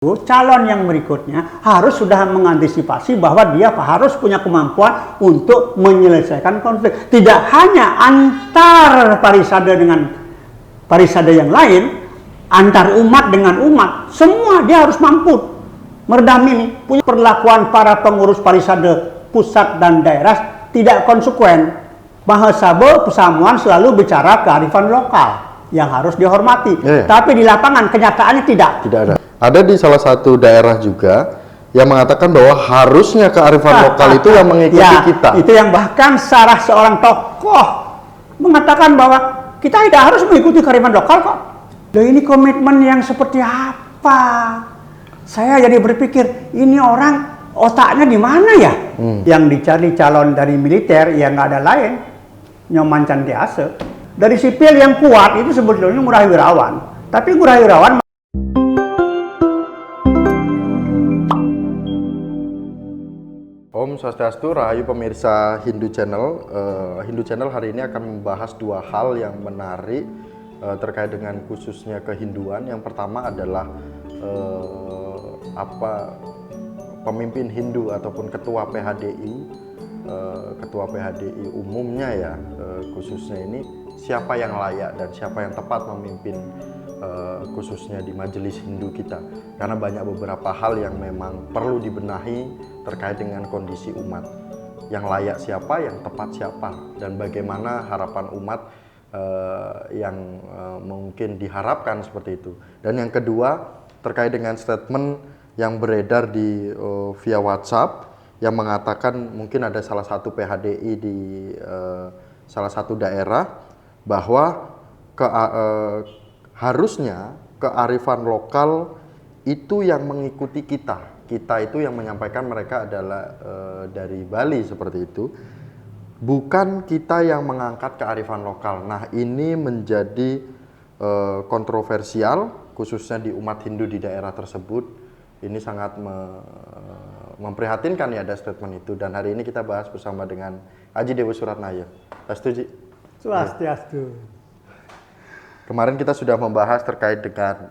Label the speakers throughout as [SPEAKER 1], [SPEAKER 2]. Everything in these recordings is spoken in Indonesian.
[SPEAKER 1] calon yang berikutnya harus sudah mengantisipasi bahwa dia harus punya kemampuan untuk menyelesaikan konflik. Tidak hanya antar parisade dengan parisade yang lain, antar umat dengan umat, semua dia harus mampu meredam ini. Punya perlakuan para pengurus parisade pusat dan daerah tidak konsekuen. Mahasabo Pesamuan selalu bicara kearifan lokal yang harus dihormati. Tapi di lapangan kenyataannya tidak.
[SPEAKER 2] Tidak ada. Ada di salah satu daerah juga yang mengatakan bahwa harusnya kearifan lokal itu yang mengikuti kita.
[SPEAKER 1] Itu yang bahkan salah seorang tokoh mengatakan bahwa kita tidak harus mengikuti kearifan lokal kok. Loh, ini komitmen yang seperti apa? Saya jadi berpikir, ini orang otaknya di mana ya? Yang dicari calon dari militer yang nggak ada lain, Nyoman Cantiase. Dari sipil yang kuat itu sebetulnya Ngurah Wirawan. Tapi Ngurah Wirawan
[SPEAKER 2] Om Swastiastu, Rahayu pemirsa Hindu Channel. Hindu Channel hari ini akan membahas dua hal yang menarik terkait dengan khususnya kehinduan. Yang pertama adalah pemimpin Hindu ataupun ketua PHDI, ketua PHDI umumnya ya, khususnya ini siapa yang layak dan siapa yang tepat memimpin khususnya di majelis Hindu kita, karena banyak beberapa hal yang memang perlu dibenahi terkait dengan kondisi umat. Yang layak siapa, yang tepat siapa, dan bagaimana harapan umat yang mungkin diharapkan seperti itu. Dan yang kedua terkait dengan statement yang beredar di via WhatsApp yang mengatakan mungkin ada salah satu PHDI di salah satu daerah bahwa harusnya kearifan lokal itu yang mengikuti kita. Kita itu yang menyampaikan mereka adalah dari Bali seperti itu. Bukan kita yang mengangkat kearifan lokal. Nah, ini menjadi kontroversial khususnya di umat Hindu di daerah tersebut. Ini sangat memprihatinkan ya ada statement itu. Dan hari ini kita bahas bersama dengan Aji Dewa Suratnaya. Swastiastu, Ji.
[SPEAKER 1] Swastiastu.
[SPEAKER 2] Kemarin kita sudah membahas terkait dengan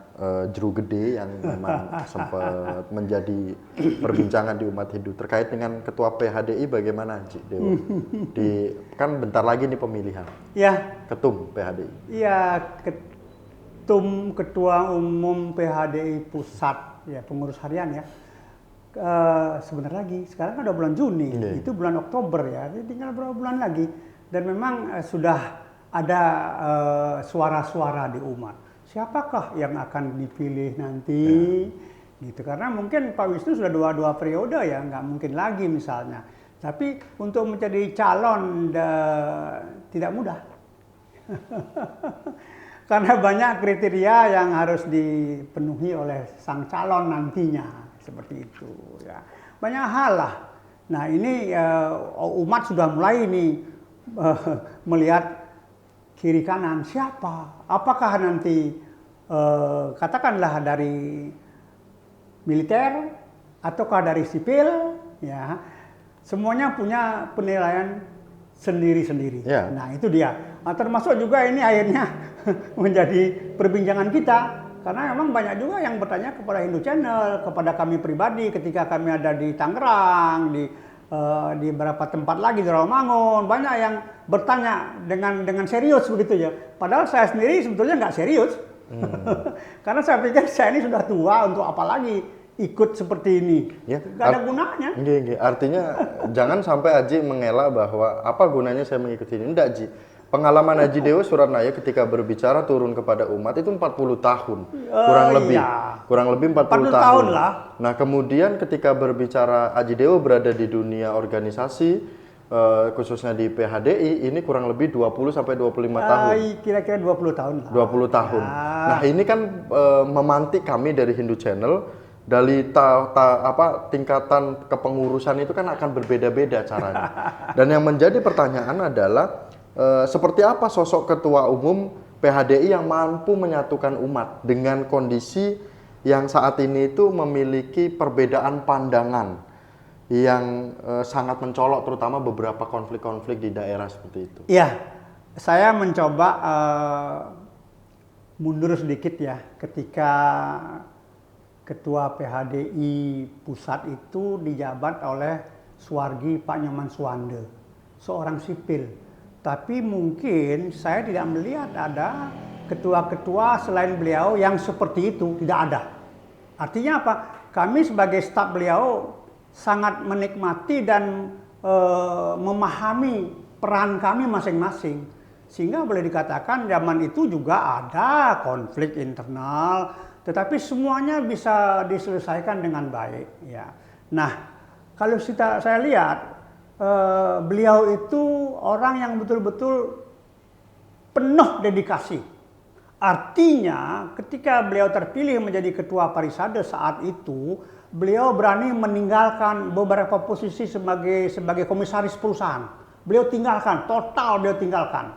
[SPEAKER 2] Jeru Gede yang memang sempat menjadi perbincangan di umat Hindu. Terkait dengan ketua PHDI bagaimana, Ji Dewa? Kan bentar lagi nih pemilihan.
[SPEAKER 1] Ya.
[SPEAKER 2] Ketum PHDI.
[SPEAKER 1] Iya, ketua umum PHDI pusat ya, pengurus harian ya. Sebentar lagi, sekarang kan udah bulan Juni, itu bulan Oktober ya, tinggal beberapa bulan lagi. Dan memang sudah ada suara-suara di umat. Siapakah yang akan dipilih nanti? Gitu. Karena mungkin Pak Wisnu sudah dua periode ya, nggak mungkin lagi misalnya. Tapi untuk menjadi calon tidak mudah. Karena banyak kriteria yang harus dipenuhi oleh sang calon nantinya. Seperti itu ya. Banyak hal lah. Nah ini umat sudah mulai nih melihat kiri kanan siapa, apakah nanti katakanlah dari militer ataukah dari sipil ya, semuanya punya penilaian sendiri-sendiri. Nah itu dia. Termasuk juga ini akhirnya menjadi perbincangan kita, karena memang banyak juga yang bertanya kepada Hindu Channel, kepada kami pribadi ketika kami ada di Tangerang, di beberapa tempat lagi di Rawamangun, banyak yang bertanya dengan serius begitu ya. Padahal saya sendiri sebetulnya nggak serius, karena saya pikir saya ini sudah tua untuk apa lagi ikut seperti ini, nggak ada gunanya.
[SPEAKER 2] Artinya jangan sampai Aji mengelak bahwa apa gunanya saya mengikuti ini. Enggak, Ji. Pengalaman Aji Dewa Suratnaya ketika berbicara turun kepada umat itu 40 tahun, kurang lebih 40 tahun
[SPEAKER 1] lah.
[SPEAKER 2] Nah kemudian ketika berbicara Aji Dewa berada di dunia organisasi, khususnya di PHDI, ini kurang lebih 20 sampai 25 tahun.
[SPEAKER 1] Kira-kira 20 tahun lah.
[SPEAKER 2] 20 tahun. Nah ini kan memantik kami dari Hindu Channel, dari tingkatan kepengurusan itu kan akan berbeda-beda caranya. Dan yang menjadi pertanyaan adalah seperti apa sosok ketua umum PHDI yang mampu menyatukan umat dengan kondisi yang saat ini itu memiliki perbedaan pandangan yang sangat mencolok, terutama beberapa konflik-konflik di daerah seperti itu.
[SPEAKER 1] Iya, saya mencoba mundur sedikit ya ketika Ketua PHDI Pusat itu dijabat oleh Suwargi Pak Nyoman Suwande, seorang sipil. Tapi mungkin saya tidak melihat ada ketua-ketua selain beliau yang seperti itu, tidak ada. Artinya apa? Kami sebagai staf beliau sangat menikmati dan memahami peran kami masing-masing. Sehingga boleh dikatakan zaman itu juga ada konflik internal, tetapi semuanya bisa diselesaikan dengan baik. Ya. Nah, kalau saya lihat beliau itu orang yang betul-betul penuh dedikasi. Artinya ketika beliau terpilih menjadi ketua Parisade saat itu, beliau berani meninggalkan beberapa posisi sebagai komisaris perusahaan. Beliau tinggalkan, total beliau tinggalkan.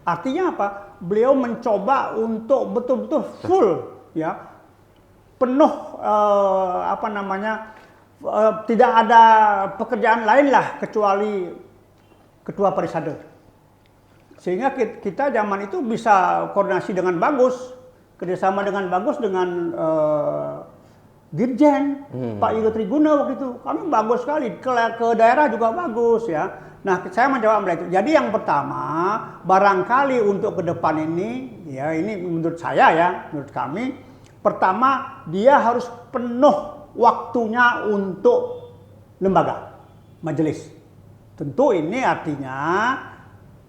[SPEAKER 1] Artinya apa? Beliau mencoba untuk betul-betul full, ya, penuh tidak ada pekerjaan lain lah kecuali ketua Parisade. Sehingga kita zaman itu bisa koordinasi dengan bagus, kerjasama dengan bagus dengan Dirjen Pak Yudo Triguna waktu itu. Kami bagus sekali, ke daerah juga bagus ya. Nah, saya menjawab itu. Jadi yang pertama, barangkali untuk ke depan ini, ya ini menurut saya ya, menurut kami, pertama dia harus penuh waktunya untuk lembaga, majelis. Tentu ini artinya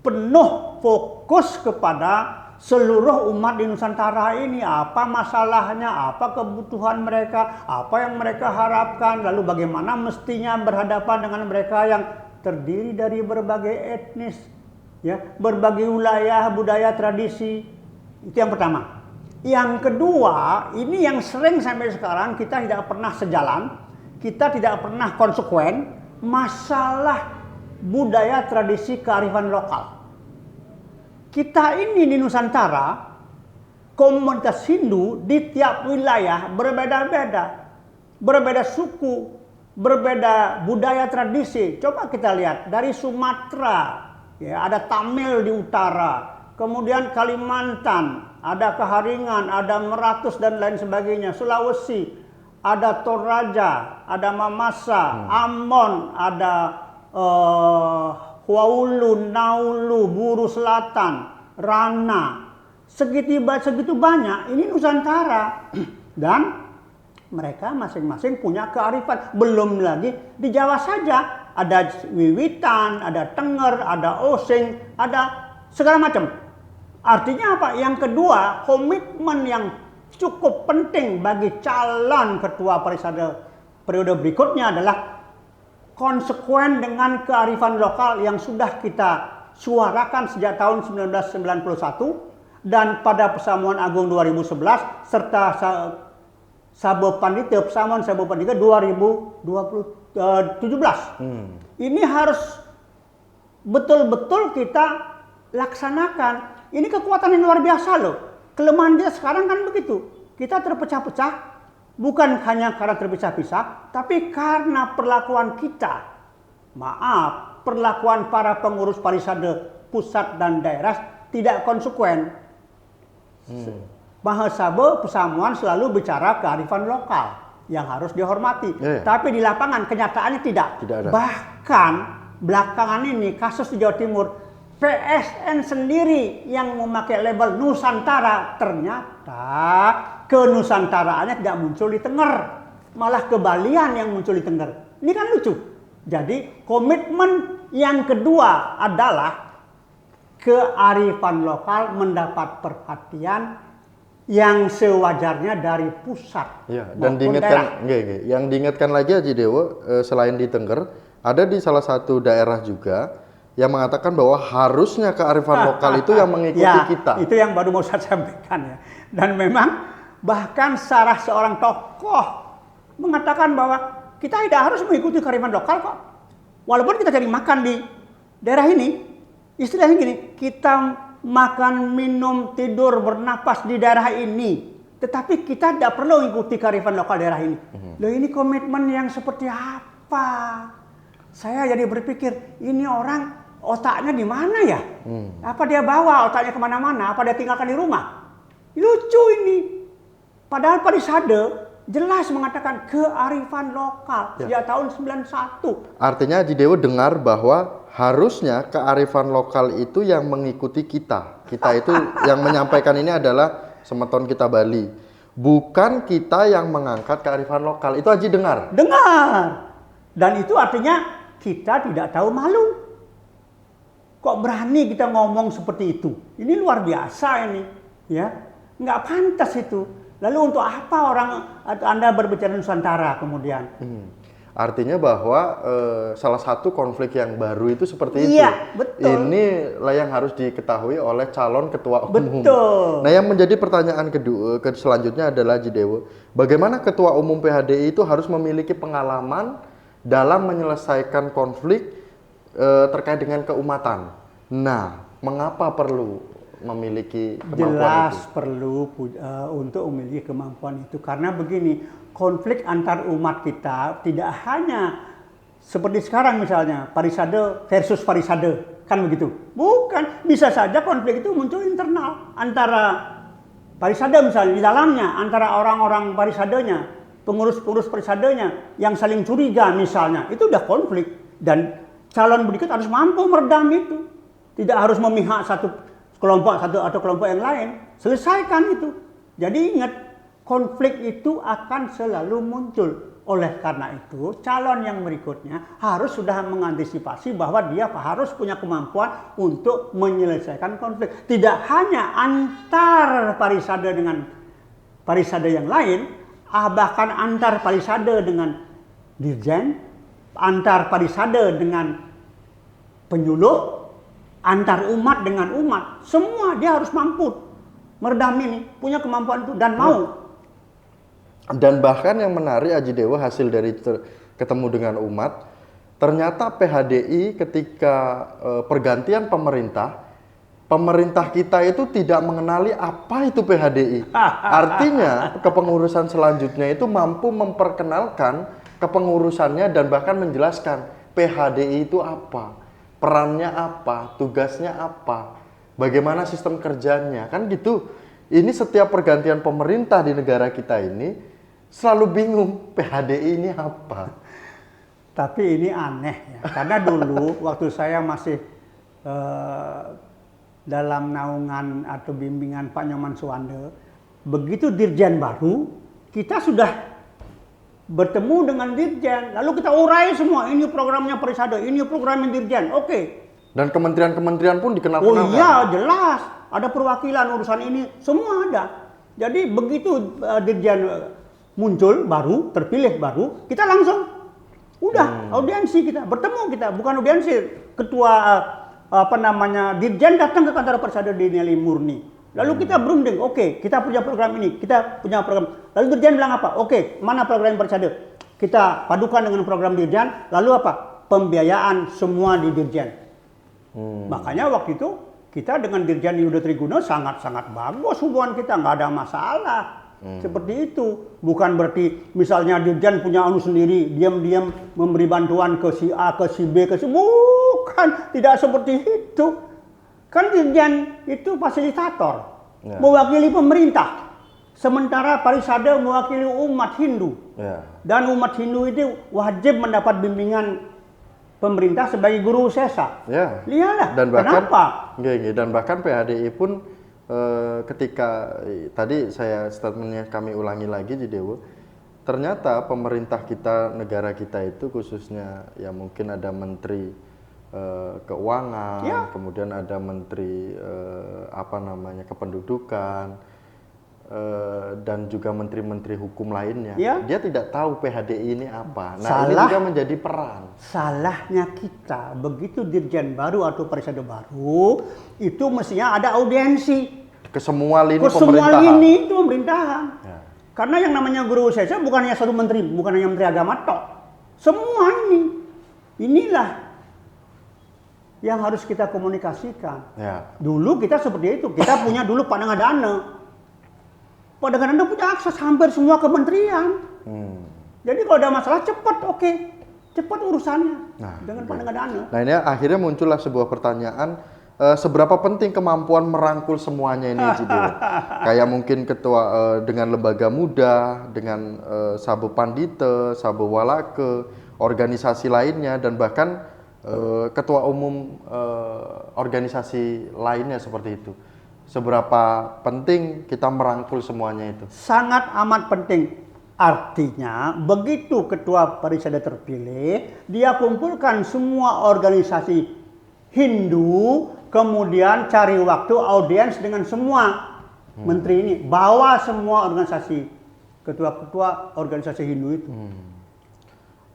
[SPEAKER 1] penuh fokus kepada seluruh umat di Nusantara ini, apa masalahnya, apa kebutuhan mereka, apa yang mereka harapkan, lalu bagaimana mestinya berhadapan dengan mereka yang terdiri dari berbagai etnis, ya, berbagai wilayah, budaya, tradisi. Itu yang pertama. Yang kedua, ini yang sering sampai sekarang kita tidak pernah sejalan, kita tidak pernah konsekuen, masalah budaya, tradisi, kearifan lokal. Kita ini di Nusantara, komunitas Hindu di tiap wilayah berbeda-beda, berbeda suku, berbeda budaya tradisi. Coba kita lihat dari Sumatera, ya, ada Tamil di utara, kemudian Kalimantan, ada Keharingan, ada Meratus dan lain sebagainya. Sulawesi, ada Toraja, ada Mamasa, Ambon, ada Huaulu, Naulu, Buru Selatan, Rana, segitu banyak. Ini Nusantara dan mereka masing-masing punya kearifan. Belum lagi di Jawa saja ada Wiwitan, ada Tenger, ada Osing, ada segala macam. Artinya apa? Yang kedua, komitmen yang cukup penting bagi calon ketua Parisade periode berikutnya adalah konsekuen dengan kearifan lokal yang sudah kita suarakan sejak tahun 1991 dan pada Pesamuan Agung 2011 serta Pesamuan Sabo Pandita 2017. Ini harus betul-betul kita laksanakan. Ini kekuatan yang luar biasa loh. Kelemahan kita sekarang kan begitu. Kita terpecah-pecah. Bukan hanya karena terpisah-pisah, tapi karena perlakuan kita. Maaf, perlakuan para pengurus Parisade pusat dan daerah tidak konsekuen. Mahasabo Pesamuan selalu bicara kearifan lokal yang harus dihormati. Tapi di lapangan kenyataannya tidak ada. Bahkan belakangan ini kasus di Jawa Timur, PSN sendiri yang memakai label Nusantara, ternyata kenusantaraannya tidak muncul di Tenger, malah kebalian yang muncul di Tenger. Ini kan lucu. Jadi komitmen yang kedua adalah kearifan lokal mendapat perhatian yang sewajarnya dari pusat.
[SPEAKER 2] Ya, dan yang diingatkan lagi Haji Dewo, selain di Tenger, ada di salah satu daerah juga yang mengatakan bahwa harusnya kearifan lokal itu yang mengikuti kita.
[SPEAKER 1] Itu yang baru mau saya sampaikan ya. Dan memang bahkan salah seorang tokoh mengatakan bahwa kita tidak harus mengikuti kearifan lokal kok. Walaupun kita cari makan di daerah ini, istilahnya gini, kita makan, minum, tidur, bernapas di daerah ini. Tetapi kita tidak perlu mengikuti kearifan lokal daerah ini. Loh, ini komitmen yang seperti apa? Saya jadi berpikir, ini orang otaknya di mana ya? Apa dia bawa otaknya kemana-mana? Apa dia tinggalkan di rumah? Lucu ini. Padahal Parisade jelas mengatakan kearifan lokal sejak tahun 91.
[SPEAKER 2] Artinya Haji Dewo dengar bahwa harusnya kearifan lokal itu yang mengikuti kita. Kita itu yang menyampaikan ini adalah Semeton Kita Bali. Bukan kita yang mengangkat kearifan lokal. Itu Haji dengar?
[SPEAKER 1] Dengar. Dan itu artinya kita tidak tahu malu. Kok berani kita ngomong seperti itu? Ini luar biasa ini. Ya, nggak pantas itu. Lalu untuk apa Anda berbicara Nusantara kemudian?
[SPEAKER 2] Artinya bahwa salah satu konflik yang baru itu seperti itu.
[SPEAKER 1] Iya, betul.
[SPEAKER 2] Inilah yang harus diketahui oleh calon ketua umum.
[SPEAKER 1] Betul.
[SPEAKER 2] Nah, yang menjadi pertanyaan kedua selanjutnya adalah Haji Dewo, bagaimana ketua umum PHDI itu harus memiliki pengalaman dalam menyelesaikan konflik terkait dengan keumatan. Nah, mengapa perlu memiliki kemampuan
[SPEAKER 1] jelas
[SPEAKER 2] itu?
[SPEAKER 1] Perlu untuk memiliki kemampuan itu karena begini, konflik antar umat kita tidak hanya seperti sekarang misalnya parisade versus parisade, kan begitu? Bukan, bisa saja konflik itu muncul internal antara parisade misalnya, di dalamnya antara orang-orang parisadenya, pengurus-pengurus parisadenya yang saling curiga misalnya, itu udah konflik dan calon berikut harus mampu meredam itu. Tidak harus memihak satu kelompok atau kelompok yang lain, selesaikan itu. Jadi ingat, konflik itu akan selalu muncul. Oleh karena itu, calon yang berikutnya harus sudah mengantisipasi bahwa dia harus punya kemampuan untuk menyelesaikan konflik. Tidak hanya antar parisade dengan parisade yang lain, bahkan antar parisade dengan dirjen, antar parisade dengan penyuluh, antar umat dengan umat, semua dia harus mampu meredam ini, punya kemampuan itu dan mau.
[SPEAKER 2] Dan bahkan yang menarik Haji Dewo, hasil dari ketemu dengan umat, ternyata PHDI ketika pergantian pemerintah kita itu tidak mengenali apa itu PHDI. Artinya kepengurusan selanjutnya itu mampu memperkenalkan kepengurusannya dan bahkan menjelaskan PHDI itu apa, perannya apa, tugasnya apa, bagaimana sistem kerjanya, kan gitu. Ini setiap pergantian pemerintah di negara kita ini selalu bingung PHDI ini apa.
[SPEAKER 1] Tapi ini aneh ya, karena dulu waktu saya masih dalam naungan atau bimbingan Pak Nyoman Suwande, begitu dirjen baru, kita sudah bertemu dengan dirjen, lalu kita urai semua, ini programnya parisade, ini programnya dirjen, oke.
[SPEAKER 2] Dan kementerian-kementerian pun dikenal-kenal.
[SPEAKER 1] Oh iya, jelas, ada perwakilan urusan ini, semua ada. Jadi begitu dirjen muncul baru, terpilih baru, kita langsung udah audiensi kita, bertemu kita, bukan audiensi, ketua dirjen datang ke kantor parisade di Nelly Murni. Lalu kita berunding, oke, kita punya program ini, kita punya program. Lalu dirjen bilang apa? Oke, mana program parisade? Kita padukan dengan program dirjen, lalu apa? Pembiayaan semua di dirjen. Makanya waktu itu kita dengan Dirjen Yudo Triguno sangat-sangat bagus hubungan kita, nggak ada masalah. Seperti itu. Bukan berarti misalnya dirjen punya anu sendiri, diam-diam memberi bantuan ke si A, ke si B, ke si... Bukan, tidak seperti itu. Kan dirjen itu fasilitator, mewakili pemerintah. Sementara parisade mewakili umat Hindu. Dan umat Hindu itu wajib mendapat bimbingan pemerintah sebagai guru sesa. Lihatlah,
[SPEAKER 2] dan bahkan,
[SPEAKER 1] kenapa?
[SPEAKER 2] Dan bahkan PHDI pun ketika tadi statementnya kami ulangi lagi di Dewo, ternyata pemerintah kita, negara kita itu khususnya ya mungkin ada menteri keuangan, kemudian ada menteri kependudukan, dan juga menteri-menteri hukum lainnya. Dia tidak tahu PHDI ini apa. Nah, ini juga menjadi peran. Salahnya
[SPEAKER 1] kita, begitu dirjen baru atau parisade baru, itu mestinya ada audiensi
[SPEAKER 2] ke semua lini pemerintahan.
[SPEAKER 1] Semua lini itu pemerintahan. Karena yang namanya guru sesa bukan hanya satu menteri, bukan hanya menteri agama tok. Semua ini. Inilah yang harus kita komunikasikan. Dulu kita seperti itu. Kita punya dulu Pak Dangadana. Pak Dangadana punya akses hampir semua kementerian. Jadi kalau ada masalah cepat, cepat urusannya dengan Pak Dangadana.
[SPEAKER 2] Nah, ini akhirnya muncullah sebuah pertanyaan, seberapa penting kemampuan merangkul semuanya ini, Ji Dewo? Kayak mungkin ketua dengan lembaga muda, dengan Sabu Pandite, Sabu Walake, organisasi lainnya, dan bahkan ketua umum organisasi lainnya seperti itu. Seberapa penting kita merangkul semuanya itu?
[SPEAKER 1] Sangat amat penting. Artinya, begitu ketua Parisada terpilih, dia kumpulkan semua organisasi Hindu, kemudian cari waktu audiens dengan semua menteri ini, bawa semua organisasi, ketua-ketua organisasi Hindu itu.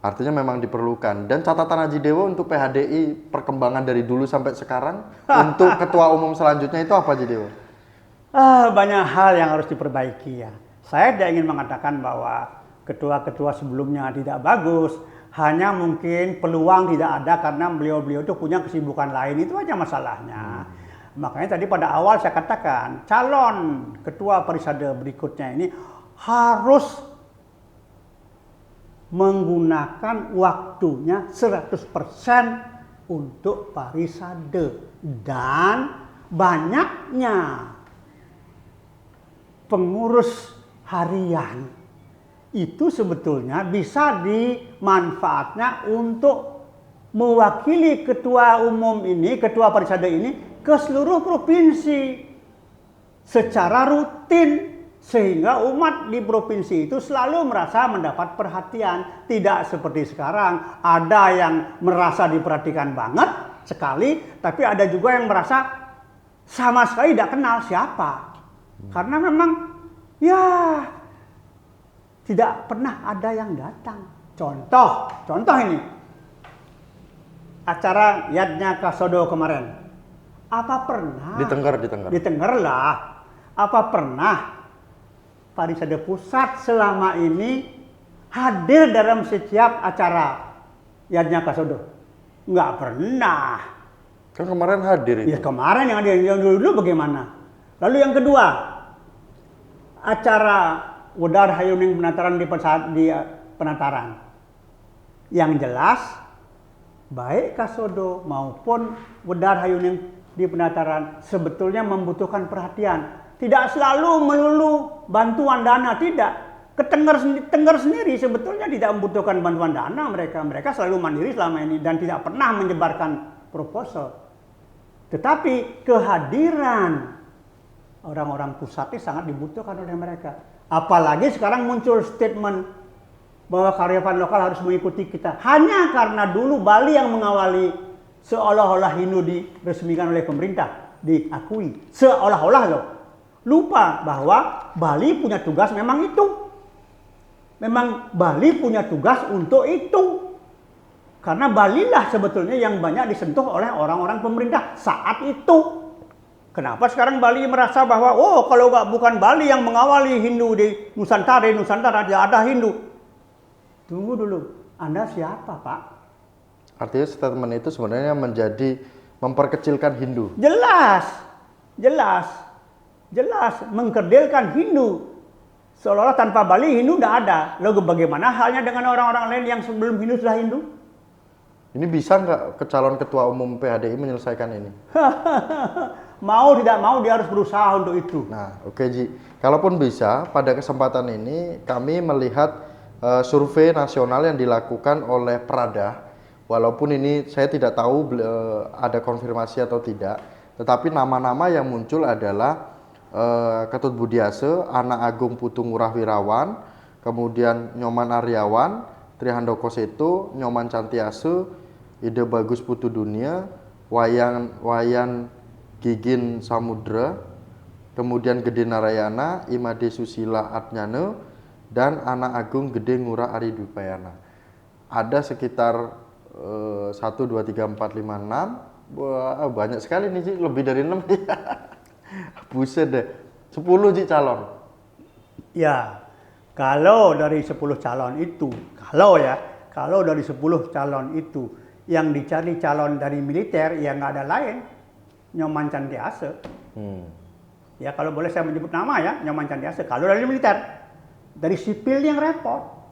[SPEAKER 2] Artinya memang diperlukan. Dan catatan Haji Dewo untuk PHDI perkembangan dari dulu sampai sekarang untuk ketua umum selanjutnya itu apa, Haji Dewo?
[SPEAKER 1] Banyak hal yang harus diperbaiki ya. Saya tidak ingin mengatakan bahwa ketua-ketua sebelumnya tidak bagus, hanya mungkin peluang tidak ada karena beliau-beliau itu punya kesibukan lain, itu aja masalahnya. Makanya tadi pada awal saya katakan, calon ketua Parisada berikutnya ini harus menggunakan waktunya 100% untuk Parisada, dan banyaknya pengurus harian itu sebetulnya bisa dimanfaatnya untuk mewakili ketua umum ini, ketua Parisada ini ke seluruh provinsi secara rutin, sehingga umat di provinsi itu selalu merasa mendapat perhatian. Tidak seperti sekarang, ada yang merasa diperhatikan banget sekali, tapi ada juga yang merasa sama sekali tidak kenal siapa. Karena memang ya tidak pernah ada yang datang. Contoh ini. Acara Yadnya Kasodo kemarin. Apa pernah?
[SPEAKER 2] Di Tengger.
[SPEAKER 1] Di Tengger lah. Apa pernah Parisada Pusat selama ini hadir dalam setiap acara Yadnya Kasodo? Nggak pernah.
[SPEAKER 2] Kan kemarin hadir itu.
[SPEAKER 1] Ya kemarin yang hadir, yang dulu bagaimana? Lalu yang kedua, acara Wedar Hayuning Penataran di Penataran. Yang jelas, baik Kasodo maupun Wedar Hayuning di Penataran sebetulnya membutuhkan perhatian. Tidak selalu melulu bantuan dana, tidak. Ke Tengger sendiri sebetulnya tidak membutuhkan bantuan dana mereka. Mereka selalu mandiri selama ini dan tidak pernah menyebarkan proposal. Tetapi kehadiran orang-orang pusat ini sangat dibutuhkan oleh mereka. Apalagi sekarang muncul statement bahwa karyawan lokal harus mengikuti kita. Hanya karena dulu Bali yang mengawali, seolah-olah Hindu diresmikan oleh pemerintah, diakui. Seolah-olah loh. Lupa bahwa Bali punya tugas memang itu. Memang Bali punya tugas untuk itu. Karena Bali lah sebetulnya yang banyak disentuh oleh orang-orang pemerintah saat itu. Kenapa sekarang Bali merasa bahwa kalau bukan Bali yang mengawali Hindu di Nusantara tidak ada Hindu. Tunggu dulu, Anda siapa, Pak?
[SPEAKER 2] Artinya statement itu sebenarnya menjadi memperkecilkan Hindu.
[SPEAKER 1] Jelas mengkerdilkan Hindu. Seolah-olah tanpa Bali Hindu tidak ada. Lalu bagaimana halnya dengan orang-orang lain yang sebelum Hindu sudah Hindu?
[SPEAKER 2] Ini bisa nggak calon ketua umum PHDI menyelesaikan ini?
[SPEAKER 1] Mau tidak mau dia harus berusaha untuk itu.
[SPEAKER 2] Nah, oke Ji. Kalaupun bisa, pada kesempatan ini kami melihat survei nasional yang dilakukan oleh Prada. Walaupun ini saya tidak tahu ada konfirmasi atau tidak, tetapi nama-nama yang muncul adalah Ketut Budiase, Ana Agung Putu Ngurah Wirawan, kemudian Nyoman Aryawan, Trihandoko Seto, Nyoman Cantiase, Ide Bagus Putu Dunia, Wayan Gigin Samudra, kemudian Gede Narayana, Imade Susila Atnyane, dan Ana Agung Gede Ngurah Aridwipayana. Ada sekitar 1, 2, 3, 4, 5, 6. Wah, banyak sekali nih Ci, lebih dari 6 ya. Buset deh, 10 Ci calon.
[SPEAKER 1] Ya, kalau dari 10 calon itu, kalau dari 10 calon itu yang dicari calon dari militer, ya nggak ada lain, Nyoman Cantiase. Ya kalau boleh saya menyebut nama ya, Nyoman Cantiase. Kalau dari militer, dari sipil yang repot.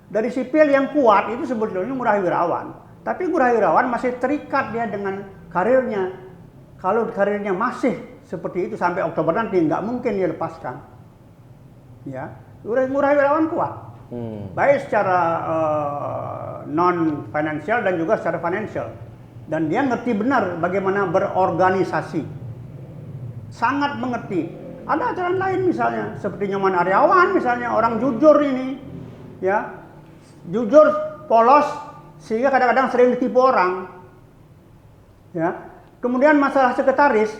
[SPEAKER 1] Dari sipil yang kuat itu sebetulnya Ngurah Wirawan. Tapi Ngurah Wirawan masih terikat dia dengan karirnya. Kalau karirnya masih seperti itu sampai Oktober nanti, nggak mungkin dia lepaskan. Ya, Ngurah Wirawan kuat. Baik secara non financial dan juga secara financial. Dan dia ngerti benar bagaimana berorganisasi. Sangat mengerti. Ada ajaran lain misalnya, seperti Nyoman Aryawan misalnya, orang jujur ini, ya, jujur, polos, sehingga kadang-kadang sering ditipu orang. Ya, kemudian masalah sekretaris,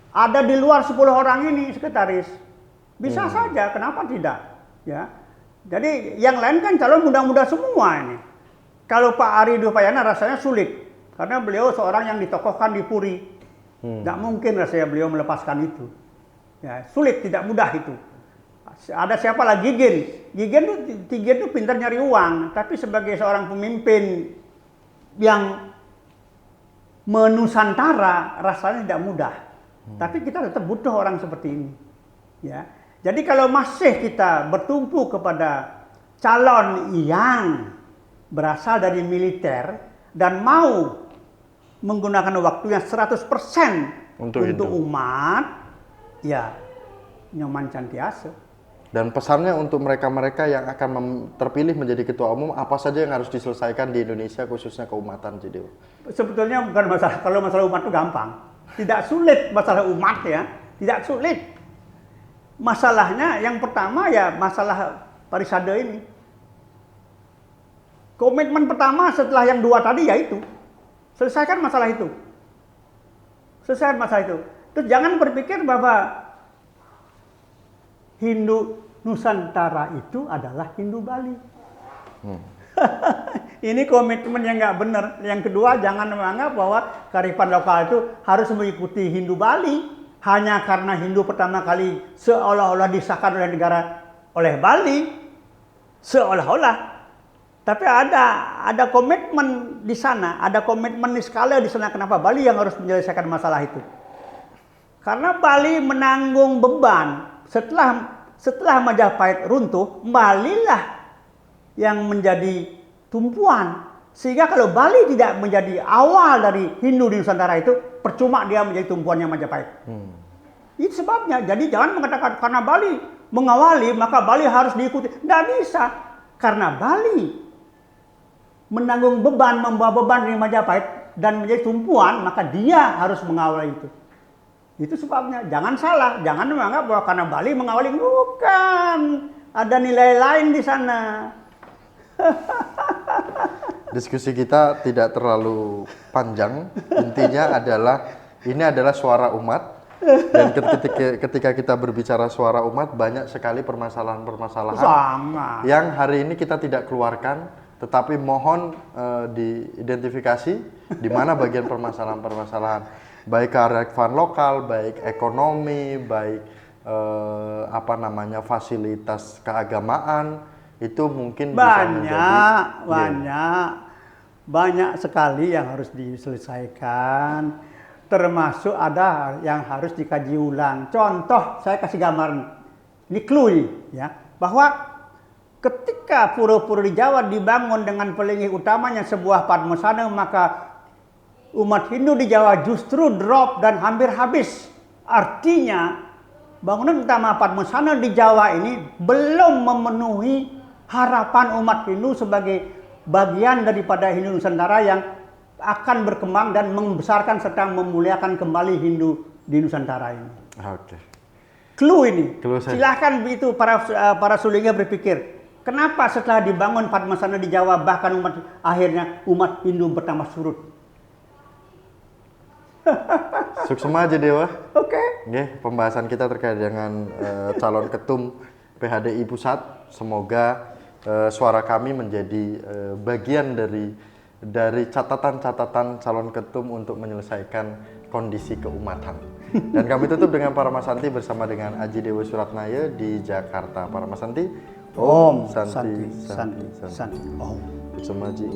[SPEAKER 1] ada di luar 10 orang ini sekretaris, bisa saja, kenapa tidak? Ya, jadi yang lain kan calon muda-muda semua ini. Kalau Pak Ari Dupayana rasanya sulit, karena beliau seorang yang ditokohkan di Puri, nggak mungkin rasanya beliau melepaskan itu. Ya, sulit, tidak mudah itu. Ada siapa lagi Gigen itu pintar nyari uang, tapi sebagai seorang pemimpin yang menusantara rasanya tidak mudah. Tapi kita tetap butuh orang seperti ini. Ya. Jadi kalau masih kita bertumpu kepada calon yang berasal dari militer dan mau menggunakan waktunya 100% untuk umat, ya Nyoman Cantiasa.
[SPEAKER 2] Dan pesannya untuk mereka-mereka yang akan terpilih menjadi ketua umum, apa saja yang harus diselesaikan di Indonesia khususnya keumatan, Cidewa?
[SPEAKER 1] Sebetulnya bukan masalah, kalau masalah umat itu gampang. Tidak sulit masalah umat ya, tidak sulit. Masalahnya yang pertama ya masalah Parisade ini. Komitmen pertama setelah yang dua tadi yaitu selesaikan masalah itu. Selesaikan masalah itu. Terus jangan berpikir bahwa Hindu Nusantara itu adalah Hindu Bali. Ini komitmen yang nggak benar. Yang kedua, jangan menganggap bahwa kearifan lokal itu harus mengikuti Hindu Bali hanya karena Hindu pertama kali seolah-olah disahkan oleh negara oleh Bali, seolah-olah. Tapi ada komitmen di sana, ada komitmen niskala di sana. Kenapa Bali yang harus menyelesaikan masalah itu? Karena Bali menanggung beban. Setelah Majapahit runtuh, Bali lah yang menjadi tumpuan. Sehingga kalau Bali tidak menjadi awal dari Hindu di Nusantara itu, percuma dia menjadi tumpuannya Majapahit. Itu sebabnya. Jadi jangan mengatakan karena Bali mengawali, maka Bali harus diikuti. Tidak bisa. Karena Bali menanggung beban, membawa beban dari Majapahit dan menjadi tumpuan, maka dia harus mengawali itu. Itu sebabnya. Jangan salah. Jangan menganggap bahwa karena Bali mengawali. Bukan. Ada nilai lain di sana.
[SPEAKER 2] Diskusi kita tidak terlalu panjang. Intinya adalah ini adalah suara umat. Dan ketika kita berbicara suara umat, banyak sekali permasalahan-permasalahan yang hari ini kita tidak keluarkan, tetapi mohon diidentifikasi di mana bagian permasalahan-permasalahan, baik kearifan lokal, baik ekonomi, baik fasilitas keagamaan, itu mungkin banyak sekali yang harus diselesaikan. Termasuk ada yang harus dikaji ulang. Contoh, saya kasih gambaran, ini clue ya, bahwa ketika pura-pura di Jawa dibangun dengan pelinggih utamanya sebuah padmasana, maka umat Hindu di Jawa justru drop dan hampir habis. Artinya bangunan utama padmasana di Jawa ini belum memenuhi harapan umat Hindu sebagai bagian daripada Hindu Nusantara yang akan berkembang dan membesarkan serta memuliakan kembali Hindu di Nusantara ini. Oke.
[SPEAKER 1] Clue ini.
[SPEAKER 2] Silahkan
[SPEAKER 1] itu para sulingnya berpikir, kenapa setelah dibangun padmasana di Jawa bahkan akhirnya umat Hindu bertambah surut?
[SPEAKER 2] Suksema aja Dewa.
[SPEAKER 1] Oke.
[SPEAKER 2] Pembahasan kita terkait dengan calon ketum PHDI Pusat. Semoga suara kami menjadi bagian dari catatan-catatan calon ketum untuk menyelesaikan kondisi keumatan. Dan kami tutup dengan Paramasanti bersama dengan Aji Dewa Suratnaya di Jakarta. Paramasanti.
[SPEAKER 1] Om Santi. Om.
[SPEAKER 2] Suksema Aji.